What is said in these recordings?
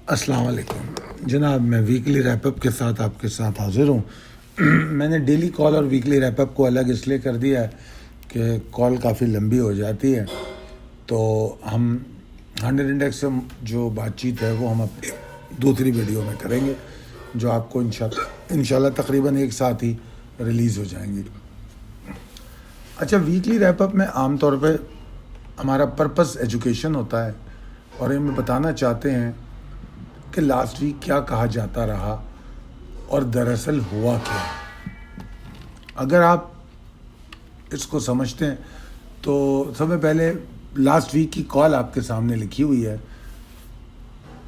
السلام علیکم جناب، میں ویکلی ریپ اپ کے ساتھ آپ کے ساتھ حاضر ہوں۔ میں نے ڈیلی کال اور ویکلی ریپ اپ کو الگ اس لیے کر دیا ہے کہ کال کافی لمبی ہو جاتی ہے، تو ہم 100 انڈیکس سے جو بات چیت ہے وہ ہم اپنی دوسری ویڈیو میں کریں گے، جو آپ کو انشاءاللہ تقریباً ایک ساتھ ہی ریلیز ہو جائیں گی۔ اچھا، ویکلی ریپ اپ میں عام طور پہ ہمارا پرپس ایجوکیشن ہوتا ہے، اور ہم بتانا چاہتے ہیں کہ لاسٹ ویک کیا کہا جاتا رہا اور دراصل ہوا کیا۔ اگر آپ اس کو سمجھتے ہیں تو سب سے پہلے لاسٹ ویک کی کال آپ کے سامنے لکھی ہوئی ہے،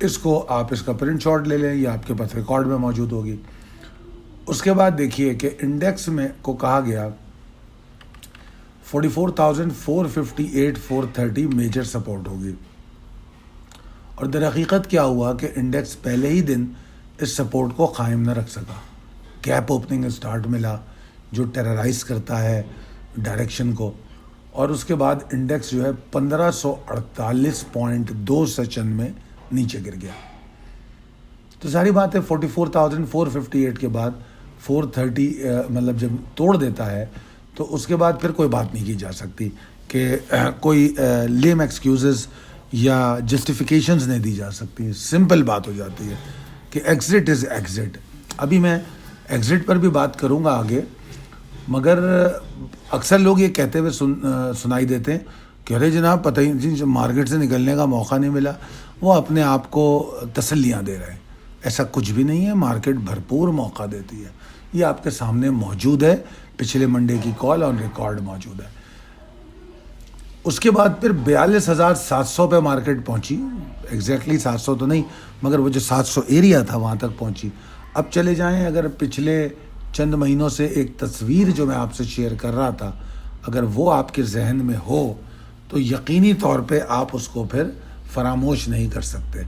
اس کو آپ اس کا پرنٹ شاٹ لے لیں یا آپ کے پاس ریکارڈ میں موجود ہوگی۔ اس کے بعد دیکھیے کہ انڈیکس میں کو کہا گیا 44,458 430 میجر سپورٹ ہوگی، اور در حقیقت کیا ہوا کہ انڈیکس پہلے ہی دن اس سپورٹ کو قائم نہ رکھ سکا۔ گیپ اوپننگ اسٹارٹ ملا جو ٹیررائز کرتا ہے ڈائریکشن کو، اور اس کے بعد انڈیکس جو ہے 1548.2 سیکنڈ میں نیچے گر گیا۔ تو ساری بات ہے 44,458 کے بعد 430 مطلب جب توڑ دیتا ہے تو اس کے بعد پھر کوئی بات نہیں کی جا سکتی کہ کوئی لیم ایکسکیوزز یا جسٹیفیکیشنز نہیں دی جا سکتی۔ سمپل بات ہو جاتی ہے کہ ایگزٹ از ایگزٹ۔ ابھی میں ایگزٹ پر بھی بات کروں گا آگے، مگر اکثر لوگ یہ کہتے ہوئے سنائی دیتے ہیں کہ ارے جناب پتہ ہی نہیں، مارکیٹ سے نکلنے کا موقع نہیں ملا، وہ اپنے آپ کو تسلیاں دے رہے ہیں۔ ایسا کچھ بھی نہیں ہے، مارکیٹ بھرپور موقع دیتی ہے، یہ آپ کے سامنے موجود ہے، پچھلے منڈے کی کال اور ریکارڈ موجود ہے۔ اس کے بعد پھر 42,700 پہ مارکیٹ پہنچی، ایگزیکٹلی 700 تو نہیں، مگر وہ جو 700 ایریا تھا وہاں تک پہنچی۔ اب چلے جائیں، اگر پچھلے چند مہینوں سے ایک تصویر جو میں آپ سے شیئر کر رہا تھا اگر وہ آپ کے ذہن میں ہو تو یقینی طور پہ آپ اس کو پھر فراموش نہیں کر سکتے،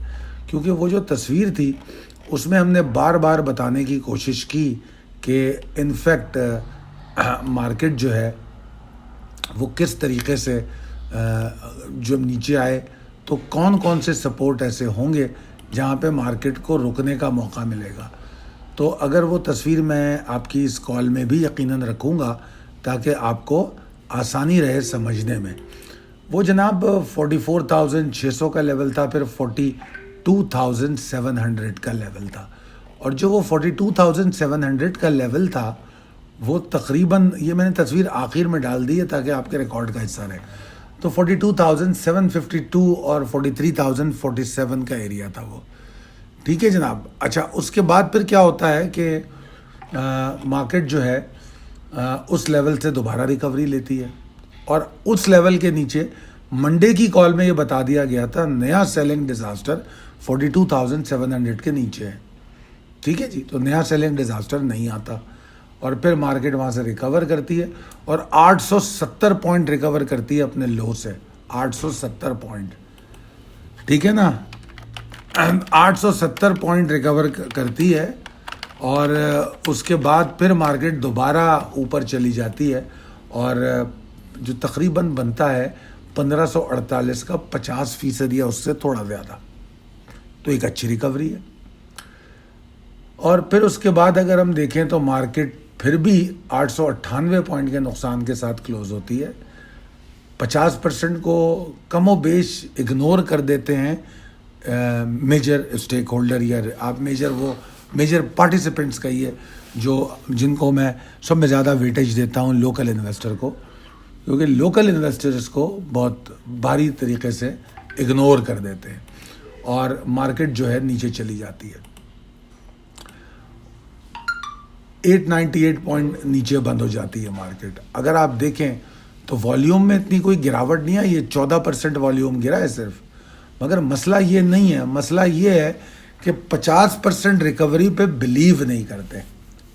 کیونکہ وہ جو تصویر تھی اس میں ہم نے بار بار بتانے کی کوشش کی کہ انفیکٹ مارکیٹ جو ہے وہ کس طریقے سے جب نیچے آئے تو کون کون سے سپورٹ ایسے ہوں گے جہاں پہ مارکیٹ کو رکنے کا موقع ملے گا۔ تو اگر وہ تصویر میں آپ کی اس کال میں بھی یقیناً رکھوں گا تاکہ آپ کو آسانی رہے سمجھنے میں۔ وہ جناب 44,600 کا لیول تھا، پھر 42,700 کا لیول تھا، اور جو وہ 42,700 کا لیول تھا وہ تقریباً، یہ میں نے تصویر آخر میں ڈال دی ہے تاکہ آپ کے ریکارڈ کا حصہ رہے، تو 42,752 اور 43,047 کا ایریا تھا وہ، ٹھیک ہے جناب۔ اچھا، اس کے بعد پھر کیا ہوتا ہے کہ مارکیٹ جو ہے اس لیول سے دوبارہ ریکوری لیتی ہے، اور اس لیول کے نیچے منڈے کی کال میں یہ بتا دیا گیا تھا نیا سیلنگ ڈیزاسٹر 42,700 کے نیچے ہے، ٹھیک ہے جی۔ تو نیا سیلنگ ڈیزاسٹر نہیں آتا، اور پھر مارکیٹ وہاں سے ریکور کرتی ہے اور 870 پوائنٹ ریکور کرتی ہے اپنے لو سے، 870 پوائنٹ، ٹھیک ہے نا، 870 پوائنٹ ریکور کرتی ہے، اور اس کے بعد پھر مارکیٹ دوبارہ اوپر چلی جاتی ہے، اور جو تقریباً بنتا ہے 1548 کا 50% یا اس سے تھوڑا زیادہ، تو ایک اچھی ریکوری ہے۔ اور پھر اس کے بعد اگر ہم دیکھیں تو مارکیٹ پھر بھی 898 پوائنٹ کے نقصان کے ساتھ کلوز ہوتی ہے۔ 50% کو کم و بیش اگنور کر دیتے ہیں میجر اسٹیک ہولڈر، یا آپ میجر پارٹیسپینٹس کہیے، جن کو میں سب میں زیادہ ویٹیج دیتا ہوں لوکل انویسٹر کو، کیونکہ لوکل انویسٹرز کو بہت بھاری طریقے سے اگنور کر دیتے ہیں، اور مارکیٹ جو ہے نیچے چلی جاتی ہے۔ 898 پوائنٹ نیچے بند ہو جاتی ہے مارکیٹ۔ اگر آپ دیکھیں تو والیوم میں اتنی کوئی گراوٹ نہیں ہے، یہ 14% والیوم گرا ہے صرف، مگر مسئلہ یہ نہیں ہے، مسئلہ یہ ہے کہ 50% ریکوری پہ بلیو نہیں کرتے،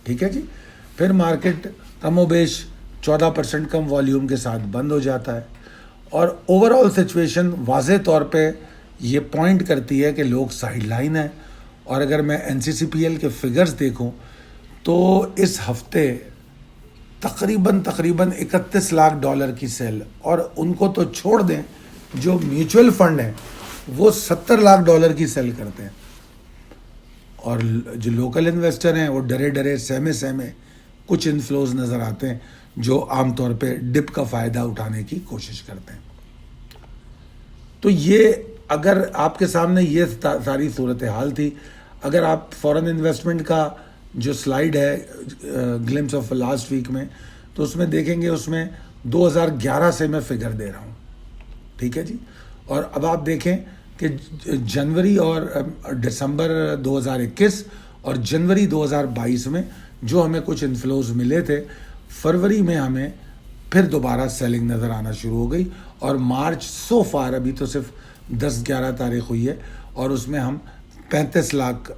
ٹھیک ہے جی۔ پھر مارکیٹ کم و بیش 14% کم والیوم کے ساتھ بند ہو جاتا ہے، اور اوور آل سچویشن واضح طور پہ یہ پوائنٹ کرتی ہے کہ لوگ سائیڈ لائن ہیں۔ اور اگر میں NCCPL کے فگرز دیکھوں تو اس ہفتے تقریباً $31 لاکھ کی سیل، اور ان کو تو چھوڑ دیں، جو میوچل فنڈ ہیں وہ $70 لاکھ کی سیل کرتے ہیں، اور جو لوکل انویسٹر ہیں وہ ڈرے ڈرے سہمے کچھ انفلوز نظر آتے ہیں جو عام طور پہ ڈپ کا فائدہ اٹھانے کی کوشش کرتے ہیں. تو یہ اگر آپ کے سامنے یہ ساری صورتحال تھی. اگر آپ فورن انویسٹمنٹ کا جو سلائیڈ ہے گلمپس آف لاسٹ ویک میں، تو اس میں دیکھیں گے اس میں 2011 سے میں فگر دے رہا ہوں. ٹھیک ہے جی. اور اب آپ دیکھیں کہ جنوری اور دسمبر 2021 اور جنوری 2022 میں جو ہمیں کچھ انفلوز ملے تھے، فروری میں ہمیں پھر دوبارہ سیلنگ نظر آنا شروع ہو گئی. اور مارچ سو فار ابھی تو صرف 10-11 تاریخ ہوئی ہے اور اس میں ہم 35 لاکھ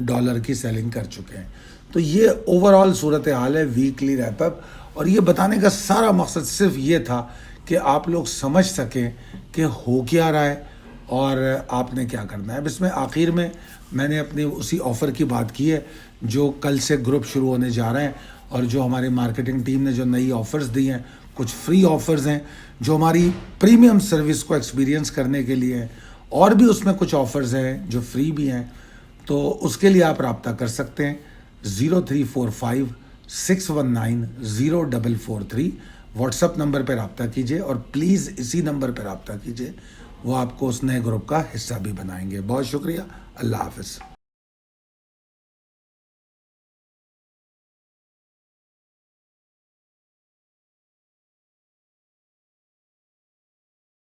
ڈالر کی سیلنگ کر چکے ہیں. تو یہ اوور آل صورتحال ہے ویکلی ریپ اپ. اور یہ بتانے کا سارا مقصد صرف یہ تھا کہ آپ لوگ سمجھ سکیں کہ ہو کیا رہا ہے اور آپ نے کیا کرنا ہے. اب اس میں آخر میں میں نے اپنی اسی آفر کی بات کی ہے جو کل سے گروپ شروع ہونے جا رہے ہیں اور جو ہماری مارکیٹنگ ٹیم نے جو نئی آفرز دی ہیں. کچھ فری آفرز ہیں جو ہماری پریمیم سروس کو ایکسپیرینس کرنے کے لیے ہیں، اور بھی اس میں کچھ آفرز ہیں جو فری بھی ہیں. تو اس کے لیے آپ رابطہ کر سکتے ہیں 0345-619-0443 واٹس اپ نمبر پہ رابطہ کیجئے اور پلیز اسی نمبر پہ رابطہ کیجئے. وہ آپ کو اس نئے گروپ کا حصہ بھی بنائیں گے. بہت شکریہ. اللہ حافظ.